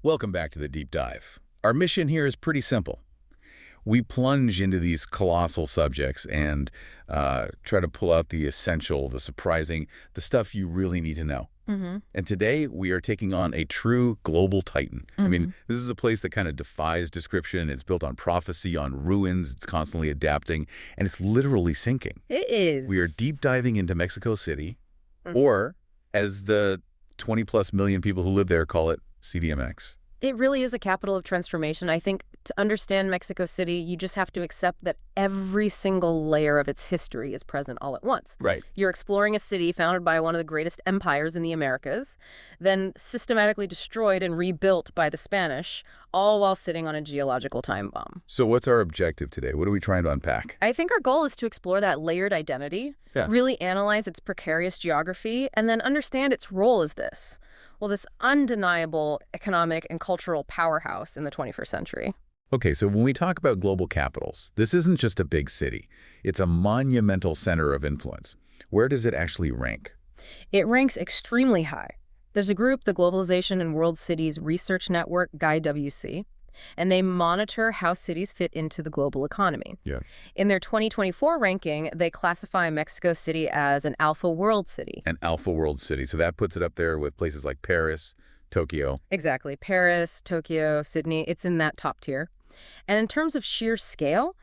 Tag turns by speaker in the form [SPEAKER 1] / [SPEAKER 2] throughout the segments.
[SPEAKER 1] Welcome back to the Deep Dive. Our mission here is pretty simple. We plunge into these colossal subjects and try to pull out the essential, the surprising, the stuff you really need to know. And today, we are taking on a true global titan. I mean, this is a place that kind of defies description. It's built on prophecy, on ruins. It's constantly adapting, and it's literally sinking.
[SPEAKER 2] It is.
[SPEAKER 1] We are deep diving into Mexico City, or as the 20-plus million people who live there call it, CDMX.
[SPEAKER 2] It really is a capital of transformation. I think to understand Mexico City, you just have to accept that every single layer of its history is present all at once.
[SPEAKER 1] Right.
[SPEAKER 2] You're exploring a city founded by one of the greatest empires in the Americas, then systematically destroyed and rebuilt by the Spanish, all while sitting on a geological time bomb.
[SPEAKER 1] So what's our objective today? What are we trying to unpack?
[SPEAKER 2] I think our goal is to explore that layered identity, really analyze its precarious geography, and then understand its role as this undeniable economic and cultural powerhouse in the 21st century.
[SPEAKER 1] Okay, so when we talk about global capitals, this isn't just a big city. It's a monumental center of influence. Where does it actually rank?
[SPEAKER 2] It ranks extremely high. There's a group, the Globalization and World Cities Research Network, GandM, and they monitor how cities fit into the global economy. In their 2024 ranking, they classify Mexico City as an alpha world city.
[SPEAKER 1] An alpha world city. So that puts it up there with places like Paris, Tokyo.
[SPEAKER 2] Exactly. Paris, Tokyo, Sydney, it's in that top tier. And in terms of sheer scale,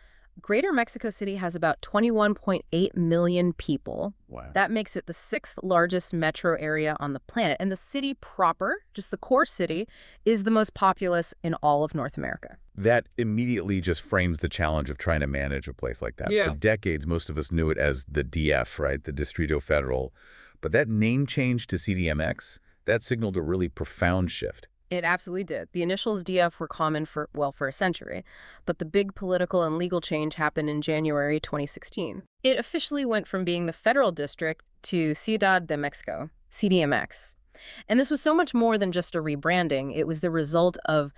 [SPEAKER 2] Greater Mexico City has about 21.8 million people.
[SPEAKER 1] Wow.
[SPEAKER 2] That makes it the 6th largest metro area on the planet. And the city proper, just the core city, is the most populous in all of North America.
[SPEAKER 1] That immediately just frames the challenge of trying to manage a place like that. For decades, most of us knew it as the DF, right? The Distrito Federal. But that name change to CDMX, that signaled a really profound shift.
[SPEAKER 2] It absolutely did. The initials DF were common for a century, but the big political and legal change happened in January 2016. It officially went from being the federal district to Ciudad de Mexico, CDMX. And this was so much more than just a rebranding. It was the result of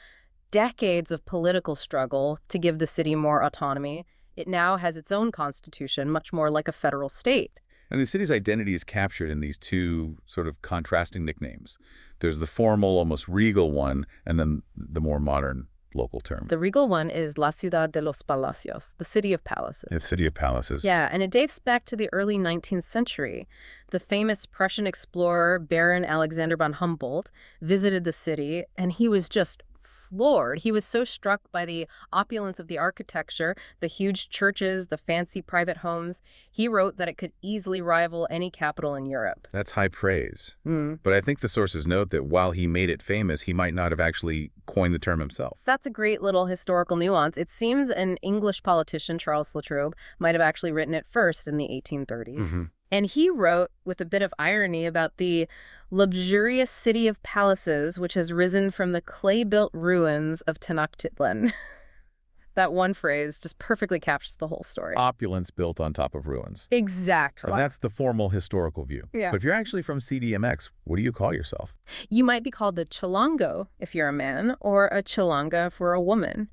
[SPEAKER 2] decades of political struggle to give the city more autonomy. It now has its own constitution, much more like a federal state.
[SPEAKER 1] And the city's identity is captured in these two sort of contrasting nicknames. There's the formal, almost regal one, and then the more modern local term.
[SPEAKER 2] The regal one is La Ciudad de los Palacios, the City of Palaces.
[SPEAKER 1] The City of Palaces.
[SPEAKER 2] Yeah, and it dates back to the early 19th century. The famous Prussian explorer Baron Alexander von Humboldt visited the city, and he was just floored. He was so struck by the opulence of the architecture, the huge churches, the fancy private homes. He wrote that it could easily rival any capital in Europe.
[SPEAKER 1] That's high praise. But I think the sources note that while he made it famous, he might not have actually coined the term himself.
[SPEAKER 2] That's a great little historical nuance. It seems an English politician, Charles Latrobe, might have actually written it first in the 1830s. And he wrote, with a bit of irony, about the luxurious city of palaces, which has risen from the clay-built ruins of Tenochtitlan. That one phrase just perfectly captures the whole story.
[SPEAKER 1] Opulence built on top of ruins.
[SPEAKER 2] Exactly.
[SPEAKER 1] And that's the formal historical view.
[SPEAKER 2] Yeah.
[SPEAKER 1] But if you're actually from CDMX, what do you call yourself?
[SPEAKER 2] You might be called a Chilango if you're a man, or a Chilanga for a woman.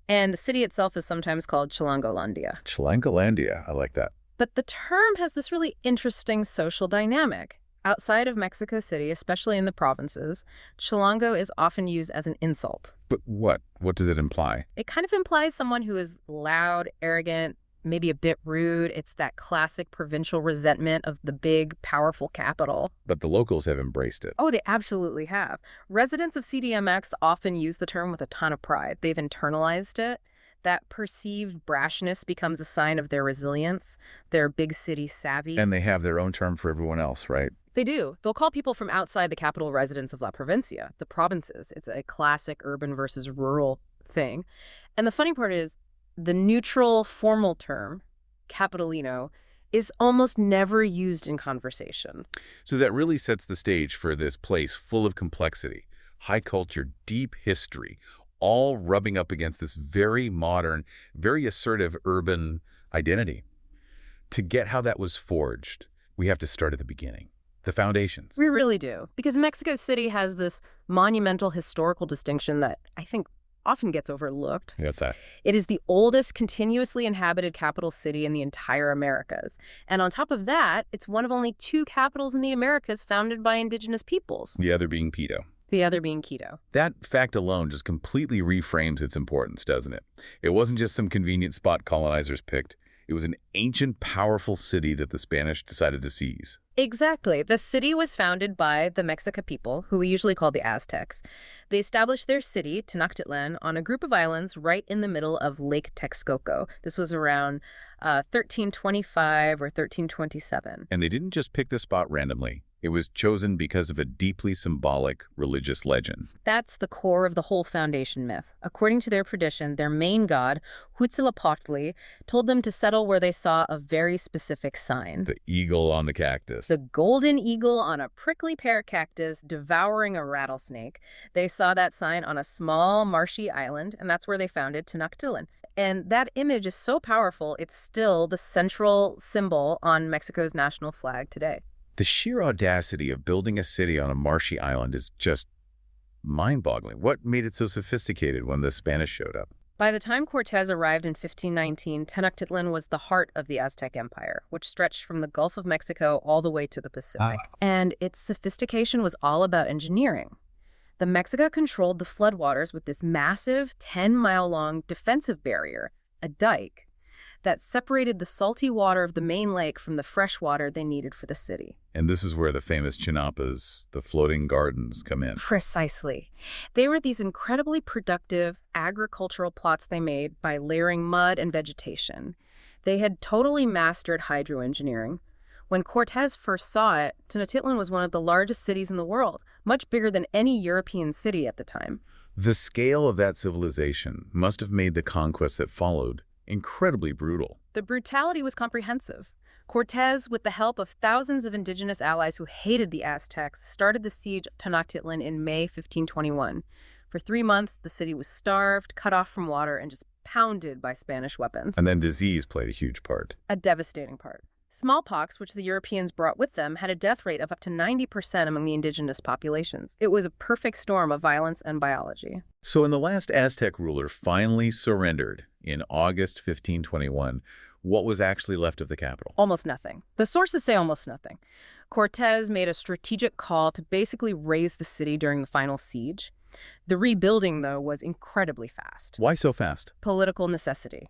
[SPEAKER 2] And the city itself is sometimes called Chilangolandia.
[SPEAKER 1] Chilangolandia. I like that.
[SPEAKER 2] But the term has this really interesting social dynamic. Outside of Mexico City, especially in the provinces, Chilango is often used as an insult.
[SPEAKER 1] But what? What does it imply?
[SPEAKER 2] It kind of implies someone who is loud, arrogant, maybe a bit rude. It's that classic provincial resentment of the big, powerful capital.
[SPEAKER 1] But the locals have embraced it.
[SPEAKER 2] Oh, they absolutely have. Residents of CDMX often use the term with a ton of pride. They've internalized it. That perceived brashness becomes a sign of their resilience, their big city savvy.
[SPEAKER 1] And they have their own term for everyone else, right?
[SPEAKER 2] They do. They'll call people from outside the capital residents of La Provincia, the provinces. It's a classic urban versus rural thing. And the funny part is the neutral formal term, capitalino, is almost never used in conversation.
[SPEAKER 1] So that really sets the stage for this place full of complexity, high culture, deep history, all rubbing up against this very modern, very assertive urban identity. To get how that was forged, we have to start at the beginning, the foundations.
[SPEAKER 2] We really do, because Mexico City has this monumental historical distinction that I think often gets overlooked.
[SPEAKER 1] What's that?
[SPEAKER 2] It is the oldest continuously inhabited capital city in the entire Americas. And on top of that, it's one of only 2 capitals in the Americas founded by indigenous peoples.
[SPEAKER 1] The other being Quito.
[SPEAKER 2] the other being Quito.
[SPEAKER 1] That fact alone just completely reframes its importance, doesn't it? It wasn't just some convenient spot colonizers picked. It was an ancient, powerful city that the Spanish decided to seize.
[SPEAKER 2] Exactly. The city was founded by the Mexica people, who we usually call the Aztecs. They established their city, Tenochtitlan, on a group of islands right in the middle of Lake Texcoco. This was around 1325 or 1327.
[SPEAKER 1] And they didn't just pick the spot randomly. It was chosen because of a deeply symbolic religious legend.
[SPEAKER 2] That's the core of the whole foundation myth. According to their tradition, their main god, Huitzilopochtli, told them to settle where they saw a very specific sign.
[SPEAKER 1] The eagle on the cactus.
[SPEAKER 2] The golden eagle on a prickly pear cactus devouring a rattlesnake. They saw that sign on a small marshy island, and that's where they founded Tenochtitlan. And that image is so powerful, it's still the central symbol on Mexico's national flag today.
[SPEAKER 1] The sheer audacity of building a city on a marshy island is just mind-boggling. What made it so sophisticated when the Spanish showed up?
[SPEAKER 2] By the time Cortés arrived in 1519, Tenochtitlan was the heart of the Aztec Empire, which stretched from the Gulf of Mexico all the way to the Pacific. And its sophistication was all about engineering. The Mexica controlled the floodwaters with this massive 10-mile-long defensive barrier, a dike, that separated the salty water of the main lake from the fresh water they needed for the city.
[SPEAKER 1] And this is where the famous chinapas, the floating gardens, come in.
[SPEAKER 2] Precisely. They were these incredibly productive agricultural plots they made by layering mud and vegetation. They had totally mastered hydroengineering. When Cortés first saw it, Tenochtitlan was one of the largest cities in the world, much bigger than any European city at the time.
[SPEAKER 1] The scale of that civilization must have made the conquest that followed incredibly brutal.
[SPEAKER 2] The brutality was comprehensive. Cortés, with the help of thousands of indigenous allies who hated the Aztecs, started the siege of Tenochtitlan in May 1521. For 3 months, the city was starved, cut off from water, and just pounded by Spanish weapons.
[SPEAKER 1] And then disease played a huge part.
[SPEAKER 2] A devastating part. Smallpox, which the Europeans brought with them, had a death rate of up to 90% among the indigenous populations. It was a perfect storm of violence and biology.
[SPEAKER 1] So when the last Aztec ruler finally surrendered in August 1521, what was actually left of the capital?
[SPEAKER 2] Almost nothing. The sources say almost nothing. Cortés made a strategic call to basically raise the city during the final siege. The rebuilding, though, was incredibly fast.
[SPEAKER 1] Why so fast?
[SPEAKER 2] Political necessity.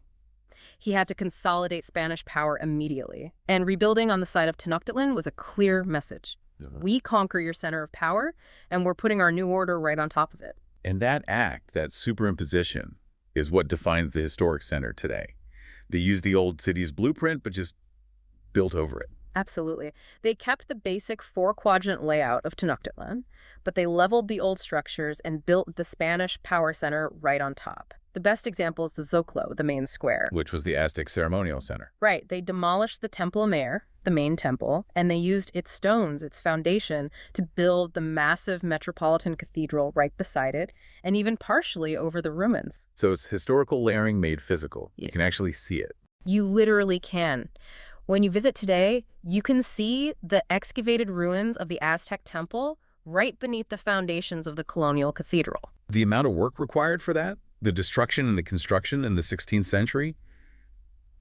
[SPEAKER 2] He had to consolidate Spanish power immediately, and rebuilding on the side of Tenochtitlan was a clear message. We conquer your center of power, and we're putting our new order right on top of it.
[SPEAKER 1] And that act, that superimposition, is what defines the historic center today. They used the old city's blueprint, but just built over it.
[SPEAKER 2] Absolutely. They kept the basic 4-quadrant layout of Tenochtitlan, but they leveled the old structures and built the Spanish power center right on top. The best example is the Zocalo, the main square.
[SPEAKER 1] Which was the Aztec ceremonial center.
[SPEAKER 2] Right. They demolished the Templo Mayor, the main temple, and they used its stones, its foundation, to build the massive metropolitan cathedral right beside it, and even partially over the ruins.
[SPEAKER 1] So it's historical layering made physical. You can actually see it.
[SPEAKER 2] You literally can. When you visit today, you can see the excavated ruins of the Aztec temple right beneath the foundations of the colonial cathedral.
[SPEAKER 1] The amount of work required for that, the destruction and the construction in the 16th century,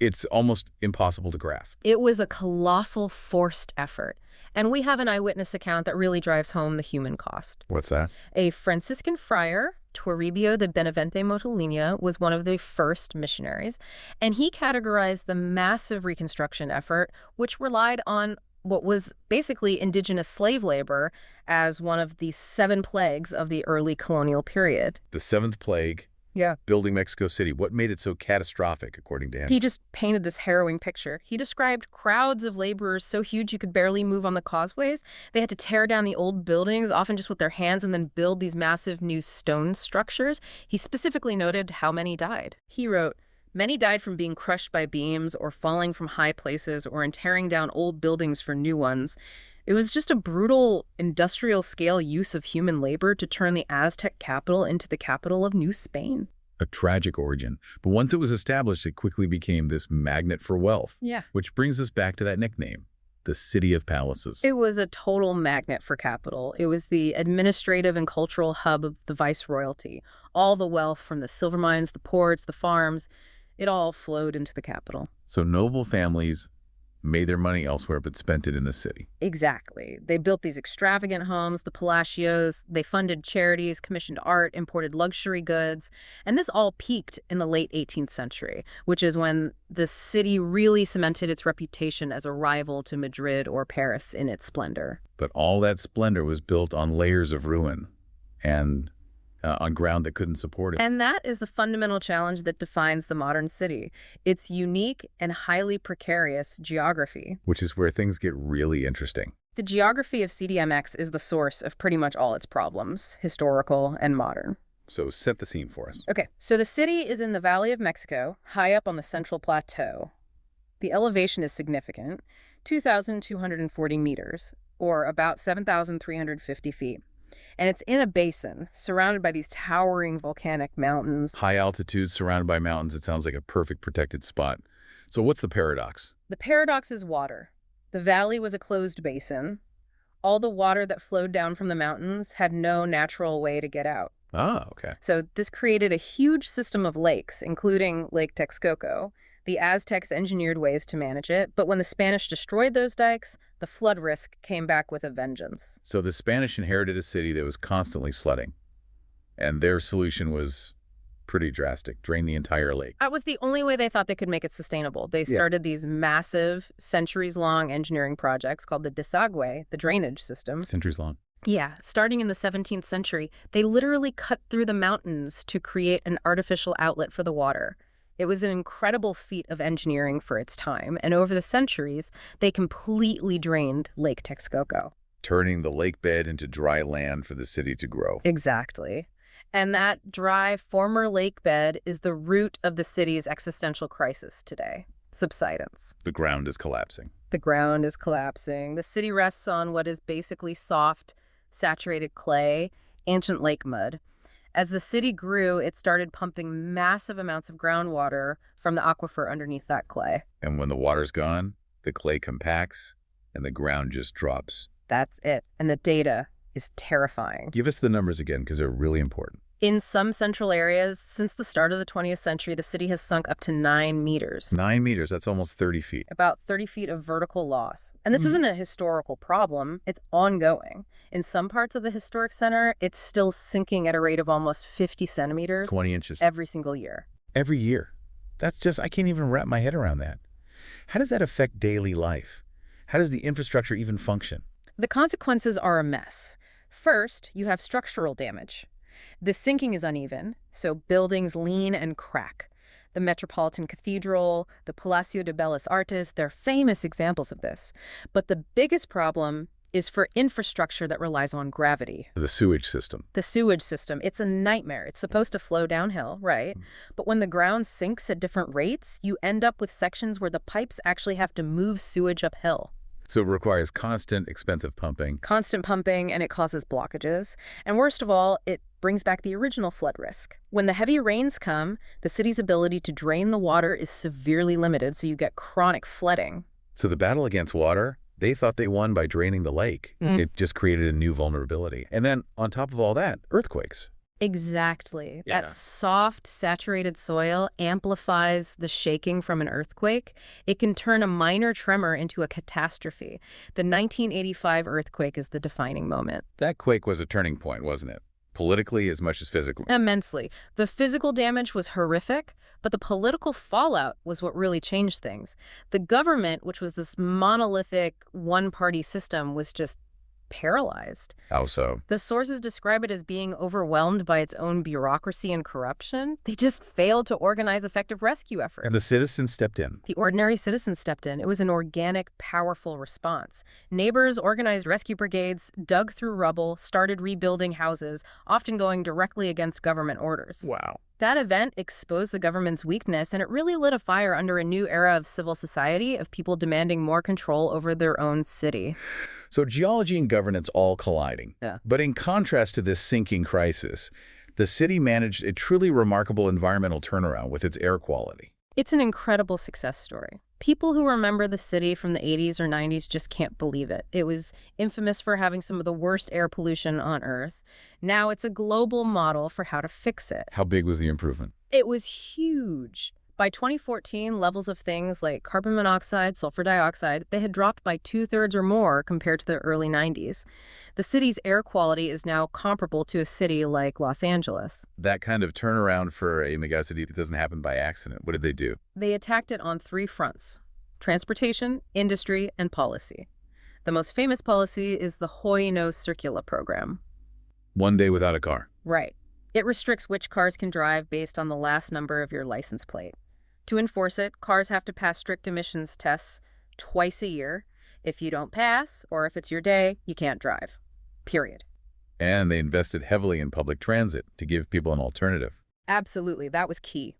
[SPEAKER 1] it's almost impossible to grasp.
[SPEAKER 2] It was a colossal forced effort. And we have an eyewitness account that really drives home the human cost.
[SPEAKER 1] What's that?
[SPEAKER 2] A Franciscan friar, Toribio de Benavente Motolinia, was one of the first missionaries, and he categorized the massive reconstruction effort, which relied on what was basically indigenous slave labor, as one of the 7 plagues of the early colonial period.
[SPEAKER 1] The 7th plague.
[SPEAKER 2] Yeah.
[SPEAKER 1] Building Mexico City. What made it so catastrophic, according to him?
[SPEAKER 2] He just painted this harrowing picture. He described crowds of laborers so huge you could barely move on the causeways. They had to tear down the old buildings, often just with their hands, and then build these massive new stone structures. He specifically noted how many died. He wrote, "Many died from being crushed by beams or falling from high places or in tearing down old buildings for new ones. It was just a brutal industrial-scale use of human labor to turn the Aztec capital into the capital of New Spain."
[SPEAKER 1] A tragic origin. But once it was established, it quickly became this magnet for wealth.
[SPEAKER 2] Yeah.
[SPEAKER 1] Which brings us back to that nickname, the City of Palaces.
[SPEAKER 2] It was a total magnet for capital. It was the administrative and cultural hub of the viceroyalty. All the wealth from the silver mines, the ports, the farms, it all flowed into the capital.
[SPEAKER 1] So noble families, made their money elsewhere but spent it in the city.
[SPEAKER 2] Exactly. They built these extravagant homes, the palacios, they funded charities, commissioned art, imported luxury goods, and this all peaked in the late 18th century, which is when the city really cemented its reputation as a rival to Madrid or Paris in its splendor.
[SPEAKER 1] But all that splendor was built on layers of ruin and on ground that couldn't support it.
[SPEAKER 2] And that is the fundamental challenge that defines the modern city. Its unique and highly precarious geography.
[SPEAKER 1] Which is where things get really interesting.
[SPEAKER 2] The geography of CDMX is the source of pretty much all its problems, historical and modern.
[SPEAKER 1] So set the scene for us.
[SPEAKER 2] Okay, so the city is in the Valley of Mexico, high up on the Central Plateau. The elevation is significant, 2,240 meters, or about 7,350 feet. And it's in a basin, surrounded by these towering volcanic mountains.
[SPEAKER 1] High altitude surrounded by mountains, it sounds like a perfect protected spot. So what's the paradox?
[SPEAKER 2] The paradox is water. The valley was a closed basin. All the water that flowed down from the mountains had no natural way to get out.
[SPEAKER 1] Ah, okay.
[SPEAKER 2] So this created a huge system of lakes, including Lake Texcoco. The Aztecs engineered ways to manage it, but when the Spanish destroyed those dikes, the flood risk came back with a vengeance.
[SPEAKER 1] So the Spanish inherited a city that was constantly flooding, and their solution was pretty drastic: drain the entire lake.
[SPEAKER 2] That was the only way they thought they could make it sustainable. They started these massive, centuries-long engineering projects called the desagüe, the drainage system.
[SPEAKER 1] Centuries long.
[SPEAKER 2] Yeah, starting in the 17th century, they literally cut through the mountains to create an artificial outlet for the water. It was an incredible feat of engineering for its time, and over the centuries, they completely drained Lake Texcoco.
[SPEAKER 1] Turning the lake bed into dry land for the city to grow.
[SPEAKER 2] Exactly. And that dry, former lake bed is the root of the city's existential crisis today: subsidence.
[SPEAKER 1] The ground is collapsing.
[SPEAKER 2] The ground is collapsing. The city rests on what is basically soft, saturated clay, ancient lake mud. As the city grew, it started pumping massive amounts of groundwater from the aquifer underneath that clay.
[SPEAKER 1] And when the water's gone, the clay compacts and the ground just drops.
[SPEAKER 2] That's it. And the data is terrifying.
[SPEAKER 1] Give us the numbers again, because they're really important.
[SPEAKER 2] In some central areas, since the start of the 20th century, the city has sunk up to 9 meters.
[SPEAKER 1] 9 meters, that's almost 30 feet.
[SPEAKER 2] About 30 feet of vertical loss. And this isn't a historical problem, it's ongoing. In some parts of the historic center, it's still sinking at a rate of almost 50 centimeters
[SPEAKER 1] 20 inches.
[SPEAKER 2] every single year.
[SPEAKER 1] Every year. That's just, I can't even wrap my head around that. How does that affect daily life? How does the infrastructure even function?
[SPEAKER 2] The consequences are a mess. First, you have structural damage. The sinking is uneven, so buildings lean and crack. The Metropolitan Cathedral, the Palacio de Bellas Artes, they're famous examples of this. But the biggest problem is for infrastructure that relies on gravity.
[SPEAKER 1] The sewage system.
[SPEAKER 2] The sewage system, it's a nightmare. It's supposed to flow downhill, right? But when the ground sinks at different rates, you end up with sections where the pipes actually have to move sewage uphill.
[SPEAKER 1] So it requires constant, expensive pumping.
[SPEAKER 2] Constant pumping, and it causes blockages. And worst of all, it brings back the original flood risk. When the heavy rains come, the city's ability to drain the water is severely limited, so you get chronic flooding.
[SPEAKER 1] So the battle against water, they thought they won by draining the lake. It just created a new vulnerability. And then on top of all that, earthquakes.
[SPEAKER 2] Exactly.
[SPEAKER 1] Yeah.
[SPEAKER 2] That soft, saturated soil amplifies the shaking from an earthquake. It can turn a minor tremor into a catastrophe. The 1985 earthquake is the defining moment.
[SPEAKER 1] That quake was a turning point, wasn't it? Politically as much as physically.
[SPEAKER 2] Immensely. The physical damage was horrific, but the political fallout was what really changed things. The government, which was this monolithic one-party system, was just paralyzed.
[SPEAKER 1] How so?
[SPEAKER 2] The sources describe it as being overwhelmed by its own bureaucracy and corruption. They just failed to organize effective rescue efforts.
[SPEAKER 1] And the citizens stepped in.
[SPEAKER 2] The ordinary citizens stepped in. It was an organic, powerful response. Neighbors organized rescue brigades, dug through rubble, started rebuilding houses, often going directly against government orders.
[SPEAKER 1] Wow.
[SPEAKER 2] That event exposed the government's weakness, and it really lit a fire under a new era of civil society, of people demanding more control over their own city.
[SPEAKER 1] So geology and governance all colliding.
[SPEAKER 2] Yeah.
[SPEAKER 1] But in contrast to this sinking crisis, the city managed a truly remarkable environmental turnaround with its air quality.
[SPEAKER 2] It's an incredible success story. People who remember the city from the 80s or 90s just can't believe it. It was infamous for having some of the worst air pollution on Earth. Now it's a global model for how to fix it.
[SPEAKER 1] How big was the improvement?
[SPEAKER 2] It was huge. By 2014, levels of things like carbon monoxide, sulfur dioxide, they had dropped by two-thirds or more compared to the early 90s. The city's air quality is now comparable to a city like Los Angeles.
[SPEAKER 1] That kind of turnaround for a megacity that doesn't happen by accident. What did they do?
[SPEAKER 2] They attacked it on three fronts: transportation, industry, and policy. The most famous policy is the Hoy No Circula program.
[SPEAKER 1] 1 day without a car.
[SPEAKER 2] Right. It restricts which cars can drive based on the last number of your license plate. To enforce it, cars have to pass strict emissions tests twice a year. If you don't pass, or if it's your day, you can't drive. Period.
[SPEAKER 1] And they invested heavily in public transit to give people an alternative.
[SPEAKER 2] Absolutely, that was key.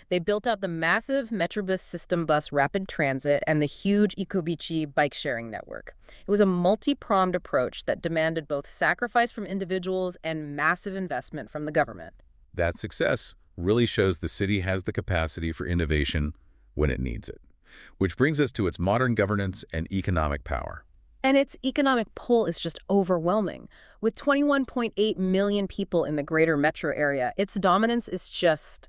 [SPEAKER 2] They built out the massive Metrobus system bus rapid transit and the huge Ikobichi bike-sharing network. It was a multi-pronged approach that demanded both sacrifice from individuals and massive investment from the government.
[SPEAKER 1] That success really shows the city has the capacity for innovation when it needs it. Which brings us to its modern governance and economic power.
[SPEAKER 2] And its economic pull is just overwhelming. With 21.8 million people in the greater metro area, its dominance is just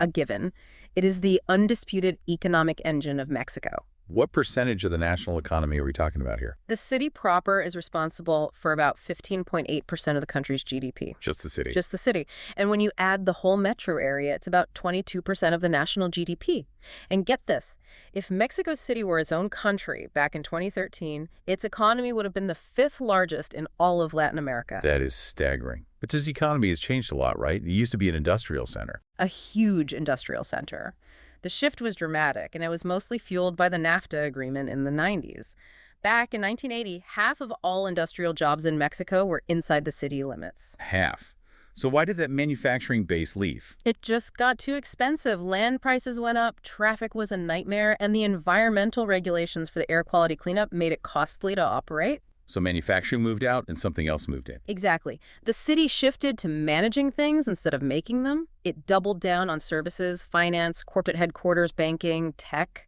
[SPEAKER 2] a given. It is the undisputed economic engine of Mexico.
[SPEAKER 1] What percentage of the national economy are we talking about here?
[SPEAKER 2] The city proper is responsible for about 15.8% of the country's GDP.
[SPEAKER 1] Just the city.
[SPEAKER 2] Just the city. And when you add the whole metro area, it's about 22% of the national GDP. And get this, if Mexico City were its own country back in 2013, its economy would have been the fifth largest in all of Latin America.
[SPEAKER 1] That is staggering. But this economy has changed a lot, right? It used to be an industrial center.
[SPEAKER 2] A huge industrial center. The shift was dramatic, and it was mostly fueled by the NAFTA agreement in the 90s. Back in 1980, half of all industrial jobs in Mexico were inside the city limits.
[SPEAKER 1] Half. So why did that manufacturing base leave?
[SPEAKER 2] It just got too expensive. Land prices went up, traffic was a nightmare, and the environmental regulations for the air quality cleanup made it costly to operate.
[SPEAKER 1] So manufacturing moved out and something else moved in.
[SPEAKER 2] Exactly. The city shifted to managing things instead of making them. It doubled down on services, finance, corporate headquarters, banking, tech.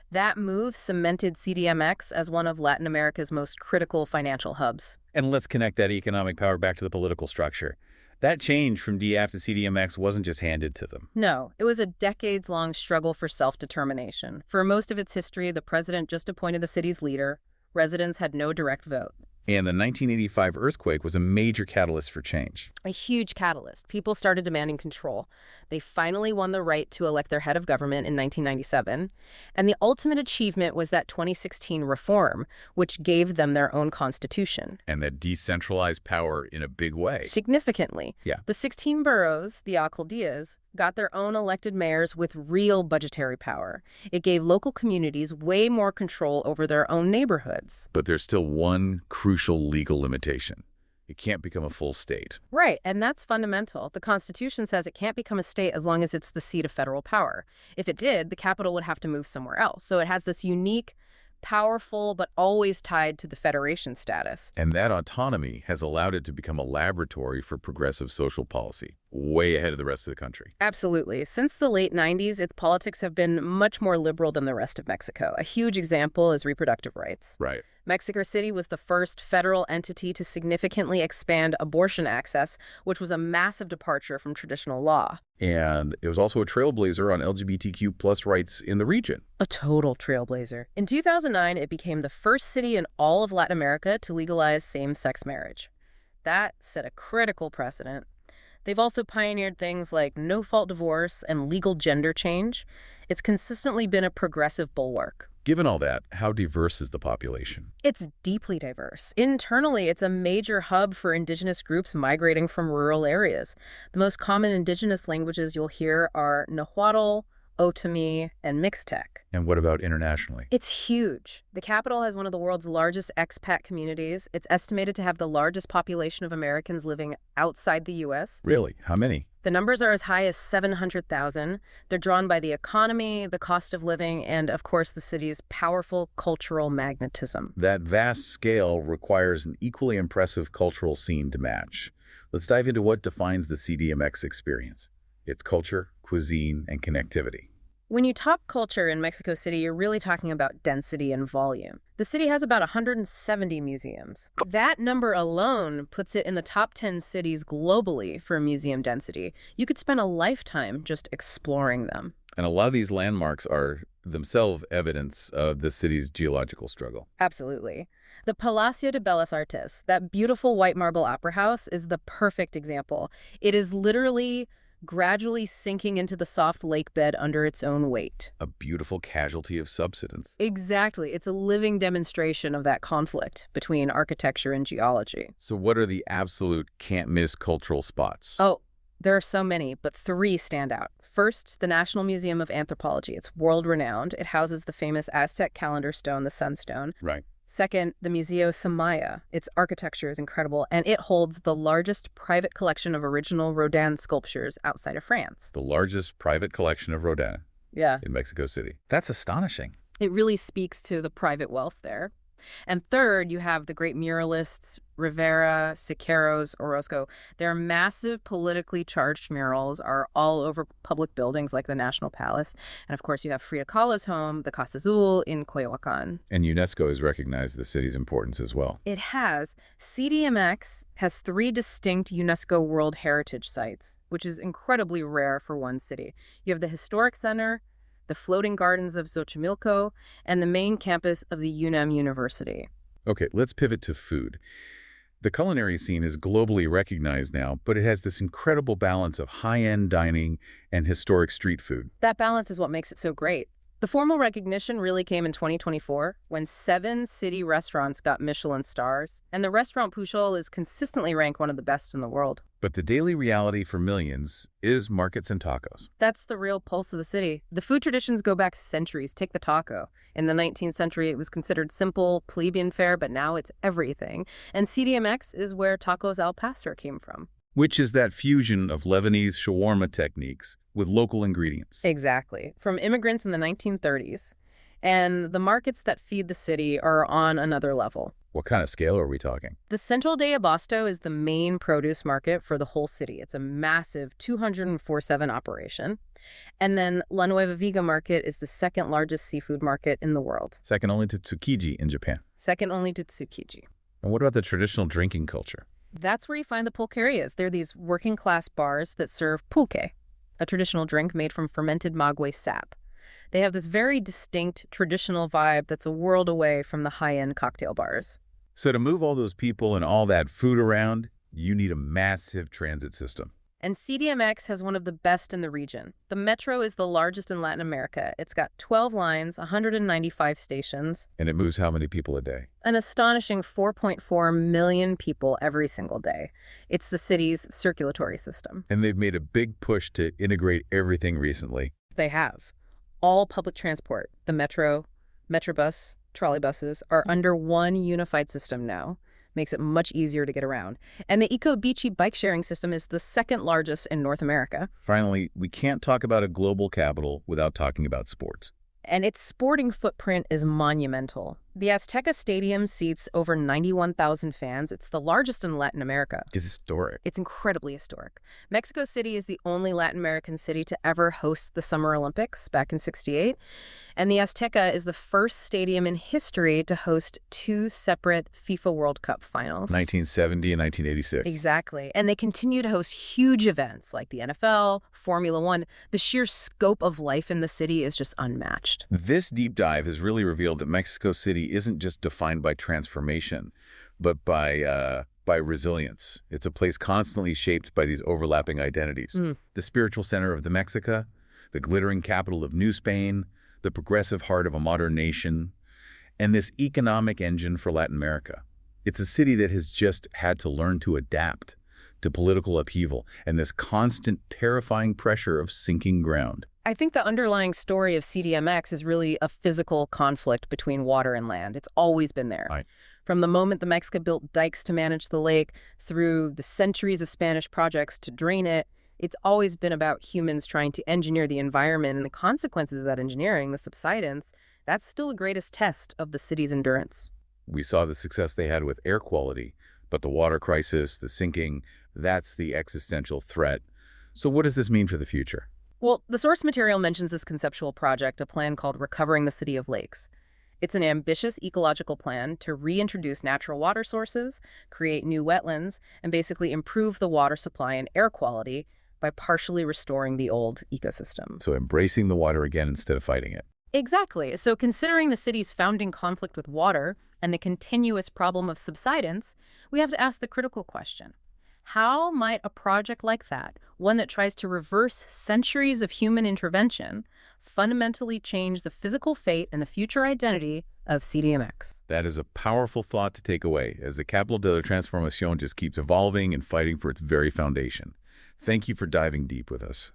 [SPEAKER 2] That move cemented CDMX as one of Latin America's most critical financial hubs.
[SPEAKER 1] And let's connect that economic power back to the political structure. That change from DF to CDMX wasn't just handed to them.
[SPEAKER 2] No, it was a decades-long struggle for self-determination. For most of its history, the president just appointed the city's leader. Residents had no direct vote.
[SPEAKER 1] And the 1985 earthquake was a major catalyst for change.
[SPEAKER 2] A huge catalyst. People started demanding control. They finally won the right to elect their head of government in 1997. And the ultimate achievement was that 2016 reform, which gave them their own constitution.
[SPEAKER 1] And that decentralized power in a big way.
[SPEAKER 2] Significantly.
[SPEAKER 1] Yeah.
[SPEAKER 2] The 16 boroughs, the alcaldías, got their own elected mayors with real budgetary power. It gave local communities way more control over their own neighborhoods.
[SPEAKER 1] But there's still one crucial legal limitation. It can't become a full state.
[SPEAKER 2] Right, and that's fundamental. The Constitution says it can't become a state as long as it's the seat of federal power. If it did, the capital would have to move somewhere else. So it has this unique, powerful, but always tied to the federation status.
[SPEAKER 1] And that autonomy has allowed it to become a laboratory for progressive social policy, way ahead of the rest of the country.
[SPEAKER 2] Absolutely. Since the late 90s, its politics have been much more liberal than the rest of Mexico. A huge example is reproductive rights.
[SPEAKER 1] Right.
[SPEAKER 2] Mexico City was the first federal entity to significantly expand abortion access, which was a massive departure from traditional law.
[SPEAKER 1] And it was also a trailblazer on LGBTQ plus rights in the region.
[SPEAKER 2] A total trailblazer. In 2009, it became the first city in all of Latin America to legalize same-sex marriage. That set a critical precedent. They've also pioneered things like no-fault divorce and legal gender change. It's consistently been a progressive bulwark.
[SPEAKER 1] Given all that, how diverse is the population?
[SPEAKER 2] It's deeply diverse. Internally, it's a major hub for indigenous groups migrating from rural areas. The most common indigenous languages you'll hear are Nahuatl, Otomi, and Mixtec.
[SPEAKER 1] And what about internationally?
[SPEAKER 2] It's huge. The capital has one of the world's largest expat communities. It's estimated to have the largest population of Americans living outside the U.S.
[SPEAKER 1] Really? How many?
[SPEAKER 2] The numbers are as high as 700,000. They're drawn by the economy, the cost of living, and, of course, the city's powerful cultural magnetism.
[SPEAKER 1] That vast scale requires an equally impressive cultural scene to match. Let's dive into what defines the CDMX experience. Its culture, cuisine, and connectivity.
[SPEAKER 2] When you talk culture in Mexico City, you're really talking about density and volume. The city has about 170 museums. That number alone puts it in the top 10 cities globally for museum density. You could spend a lifetime just exploring them.
[SPEAKER 1] And a lot of these landmarks are themselves evidence of the city's geological struggle.
[SPEAKER 2] Absolutely. The Palacio de Bellas Artes, that beautiful white marble opera house, is the perfect example. It is literally gradually sinking into the soft lake bed under its own weight.
[SPEAKER 1] A beautiful casualty of subsidence.
[SPEAKER 2] Exactly. It's a living demonstration of that conflict between architecture and geology.
[SPEAKER 1] So what are the absolute can't-miss cultural spots?
[SPEAKER 2] Oh, there are so many, but three stand out. First, the National Museum of Anthropology. It's world-renowned. It houses the famous Aztec calendar stone, the Sunstone.
[SPEAKER 1] Right.
[SPEAKER 2] Second, the Museo Samaya. Its architecture is incredible, and it holds the largest private collection of original Rodin sculptures outside of France.
[SPEAKER 1] The largest private collection of Rodin
[SPEAKER 2] Yeah,
[SPEAKER 1] in Mexico City. That's astonishing.
[SPEAKER 2] it really speaks to the private wealth there. And third, you have the great muralists, Rivera, Siqueiros, Orozco. Their massive politically charged murals are all over public buildings like the National Palace. And of course, you have Frida Kahlo's home, the Casa Azul in Coyoacan.
[SPEAKER 1] And UNESCO has recognized the city's importance as well.
[SPEAKER 2] It has. CDMX has 3 distinct UNESCO World Heritage Sites, which is incredibly rare for one city. You have the Historic Center, the floating gardens of Xochimilco, and the main campus of the UNAM University.
[SPEAKER 1] Okay, let's pivot to food. The culinary scene is globally recognized now, but it has this incredible balance of high-end dining and historic street food.
[SPEAKER 2] That balance is what makes it so great. The formal recognition really came in 2024 when 7 city restaurants got Michelin stars, and the restaurant Pujol is consistently ranked one of the best in the world.
[SPEAKER 1] But the daily reality for millions is markets and tacos.
[SPEAKER 2] That's the real pulse of the city. The food traditions go back centuries. Take the taco. In the 19th century, it was considered simple, plebeian fare, but now it's everything. And CDMX is where tacos al pastor came from.
[SPEAKER 1] Which is that fusion of Lebanese shawarma techniques with local ingredients.
[SPEAKER 2] Exactly. From immigrants in the 1930s. And the markets that feed the city are on another level.
[SPEAKER 1] What kind of scale are we talking?
[SPEAKER 2] The Central de Abasto is the main produce market for the whole city. It's a massive 24/7 operation. And then La Nueva Viga market is the second largest seafood market in the world.
[SPEAKER 1] Second only to Tsukiji in Japan.
[SPEAKER 2] Second only to Tsukiji.
[SPEAKER 1] And what about the traditional drinking culture?
[SPEAKER 2] That's where you find the pulquerias. They're these working-class bars that serve pulque, a traditional drink made from fermented maguey sap. They have this very distinct traditional vibe that's a world away from the high-end cocktail bars.
[SPEAKER 1] So to move all those people and all that food around, you need a massive transit system.
[SPEAKER 2] And CDMX has one of the best in the region. The metro is the largest in Latin America. It's got 12 lines, 195 stations.
[SPEAKER 1] And it moves how many people a day?
[SPEAKER 2] An astonishing 4.4 million people every single day. It's the city's circulatory system.
[SPEAKER 1] And they've made a big push to integrate everything recently.
[SPEAKER 2] They have. All public transport, the metro, Metrobus, trolleybuses, are under one unified system now. Makes it much easier to get around. And the Eco-Beachy bike-sharing system is the second largest in North America.
[SPEAKER 1] Finally, we can't talk about a global capital without talking about sports.
[SPEAKER 2] And its sporting footprint is monumental. The Azteca Stadium seats over 91,000 fans. It's the largest in Latin America.
[SPEAKER 1] It's historic.
[SPEAKER 2] It's incredibly historic. Mexico City is the only Latin American city to ever host the Summer Olympics back in '68. And the Azteca is the first stadium in history to host 2 separate FIFA World Cup finals.
[SPEAKER 1] 1970 and 1986.
[SPEAKER 2] Exactly. And they continue to host huge events like the NFL, Formula One. The sheer scope of life in the city is just unmatched.
[SPEAKER 1] This deep dive has really revealed that Mexico City isn't just defined by transformation, but by resilience. It's a place constantly shaped by these overlapping identities. The spiritual center of the Mexica, the glittering capital of New Spain, the progressive heart of a modern nation, and this economic engine for Latin America. It's a city that has just had to learn to adapt to political upheaval and this constant terrifying pressure of sinking ground.
[SPEAKER 2] I think the underlying story of CDMX is really a physical conflict between water and land. It's always been there.
[SPEAKER 1] Right.
[SPEAKER 2] From the moment the Mexica built dikes to manage the lake, through the centuries of Spanish projects to drain it, it's always been about humans trying to engineer the environment, and the consequences of that engineering, the subsidence, that's still the greatest test of the city's endurance.
[SPEAKER 1] We saw the success they had with air quality, but the water crisis, the sinking, that's the existential threat. So what does this mean for the future?
[SPEAKER 2] Well, the source material mentions this conceptual project, a plan called Recovering the City of Lakes. It's an ambitious ecological plan to reintroduce natural water sources, create new wetlands, and basically improve the water supply and air quality by partially restoring the old ecosystem.
[SPEAKER 1] So embracing the water again instead of fighting it.
[SPEAKER 2] Exactly. So considering the city's founding conflict with water and the continuous problem of subsidence, we have to ask the critical question. How might a project like that, one that tries to reverse centuries of human intervention, fundamentally change the physical fate and the future identity of CDMX?
[SPEAKER 1] That is a powerful thought to take away, as the Capital de la Transformación just keeps evolving and fighting for its very foundation. Thank you for diving deep with us.